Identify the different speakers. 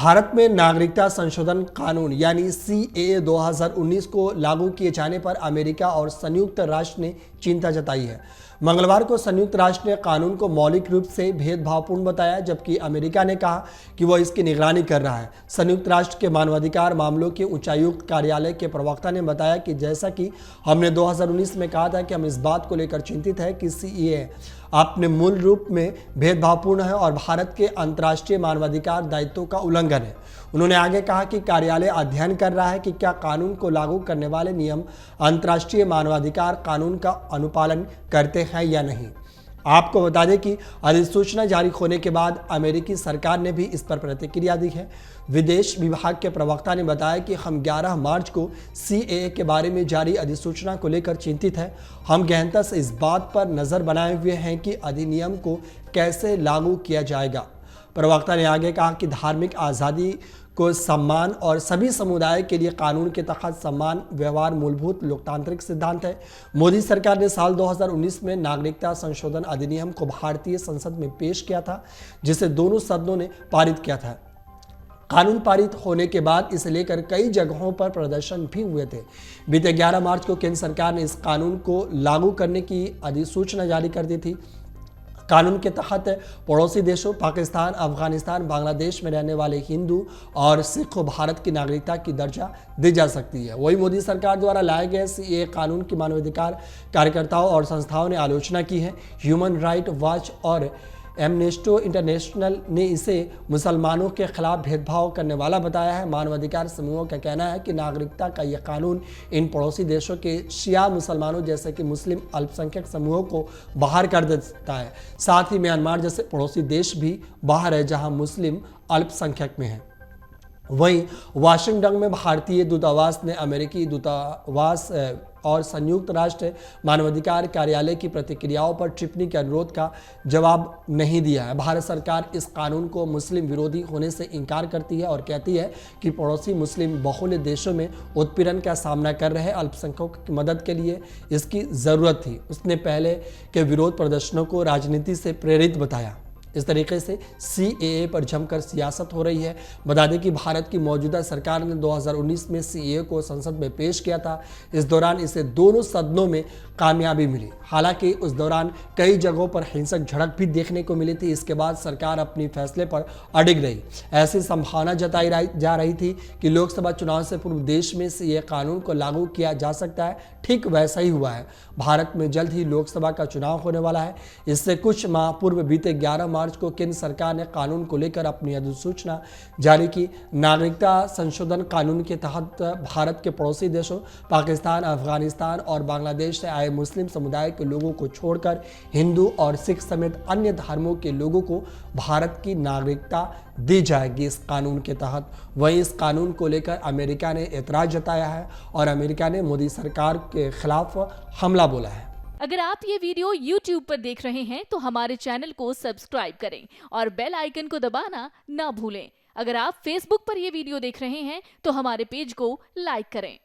Speaker 1: भारत में नागरिकता संशोधन कानून यानी सीएए 2019 को लागू किए जाने पर अमेरिका और संयुक्त राष्ट्र ने चिंता जताई है। मंगलवार को संयुक्त राष्ट्र ने कानून को मौलिक रूप से भेदभावपूर्ण बताया, जबकि अमेरिका ने कहा कि वह इसकी निगरानी कर रहा है। संयुक्त राष्ट्र के मानवाधिकार मामलों के उच्चायुक्त कार्यालय के प्रवक्ता ने बताया कि जैसा कि हमने 2019 में कहा था कि हम इस बात को लेकर चिंतित हैं कि सीएए अपने मूल रूप में भेदभावपूर्ण है और भारत के अंतर्राष्ट्रीय मानवाधिकार दायित्वों का उल्लंघन है। उन्होंने आगे कहा कि कार्यालय अध्ययन कर रहा है कि क्या कानून को लागू करने वाले नियम अंतर्राष्ट्रीय मानवाधिकार कानून का अनुपालन करते हैं या नहीं। आपको बता दें कि अधिसूचना जारी होने के बाद अमेरिकी सरकार ने भी इस पर प्रतिक्रिया दी है। विदेश विभाग के प्रवक्ता ने बताया कि हम 11 मार्च को सीएए के बारे में जारी अधिसूचना को लेकर चिंतित हैं। हम गहनता से इस बात पर नजर बनाए हुए हैं कि अधिनियम को कैसे लागू किया जाएगा। प्रवक्ता ने आगे कहा कि धार्मिक आज़ादी को सम्मान और सभी समुदाय के लिए कानून के तहत सम्मान व्यवहार मूलभूत लोकतांत्रिक सिद्धांत है। मोदी सरकार ने साल 2019 में नागरिकता संशोधन अधिनियम को भारतीय संसद में पेश किया था, जिसे दोनों सदनों ने पारित किया था। कानून पारित होने के बाद इसे लेकर कई जगहों पर प्रदर्शन भी हुए थे। बीते 11 मार्च को केंद्र सरकार ने इस कानून को लागू करने की अधिसूचना जारी कर दी थी। कानून के तहत पड़ोसी देशों पाकिस्तान, अफगानिस्तान, बांग्लादेश में रहने वाले हिंदू और सिख को भारत की नागरिकता की दर्जा दी जा सकती है। वही मोदी सरकार द्वारा लाए गए सीएए कानून की मानवाधिकार कार्यकर्ताओं और संस्थाओं ने आलोचना की है। ह्यूमन राइट वॉच और एमनेस्टी इंटरनेशनल ने इसे मुसलमानों के खिलाफ भेदभाव करने वाला बताया है। मानवाधिकार समूहों का कहना है कि नागरिकता का यह कानून इन पड़ोसी देशों के शिया मुसलमानों जैसे कि मुस्लिम अल्पसंख्यक समूहों को बाहर कर देता है। साथ ही म्यांमार जैसे पड़ोसी देश भी बाहर है जहां मुस्लिम अल्पसंख्यक में है। वहीं वाशिंगटन में भारतीय दूतावास ने अमेरिकी दूतावास और संयुक्त राष्ट्र मानवाधिकार कार्यालय की प्रतिक्रियाओं पर टिप्पणी के अनुरोध का जवाब नहीं दिया है। भारत सरकार इस कानून को मुस्लिम विरोधी होने से इनकार करती है और कहती है कि पड़ोसी मुस्लिम बहुल देशों में उत्पीड़न का सामना कर रहे अल्पसंख्यकों की मदद के लिए इसकी ज़रूरत थी। उसने पहले के विरोध प्रदर्शनों को राजनीति से प्रेरित बताया। इस तरीके से सीएए पर जमकर सियासत हो रही है। बता दें कि भारत की मौजूदा सरकार ने 2019 में सीएए को संसद में पेश किया था। इस दौरान इसे दोनों सदनों में कामयाबी मिली। हालांकि उस दौरान कई जगहों पर हिंसक झड़प भी देखने को मिली थी। इसके बाद सरकार अपनी फैसले पर अडिग रही। ऐसी संभावना जताई जा रही थी कि लोकसभा चुनाव से पूर्व देश में सीएए कानून को लागू किया जा सकता है। ठीक वैसा ही हुआ है। भारत में जल्द ही लोकसभा का चुनाव होने वाला है। इससे कुछ माह पूर्व बीते 11 मार्च को केंद्र सरकार ने कानून को लेकर अपनी अधिसूचना जारी की। नागरिकता संशोधन कानून के तहत भारत के पड़ोसी देशों पाकिस्तान, अफगानिस्तान और बांग्लादेश से आए मुस्लिम समुदाय के लोगों को छोड़कर हिंदू और सिख समेत अन्य धर्मों के लोगों को भारत की नागरिकता दी जाएगी इस कानून के तहत। वहीं इस कानून को लेकर अमेरिका ने एतराज जताया है और अमेरिका ने मोदी सरकार के खिलाफ हमला बोला है।
Speaker 2: अगर आप ये वीडियो YouTube पर देख रहे हैं तो हमारे चैनल को सब्सक्राइब करें और बेल आइकन को दबाना ना भूलें। अगर आप Facebook पर ये वीडियो देख रहे हैं तो हमारे पेज को लाइक करें।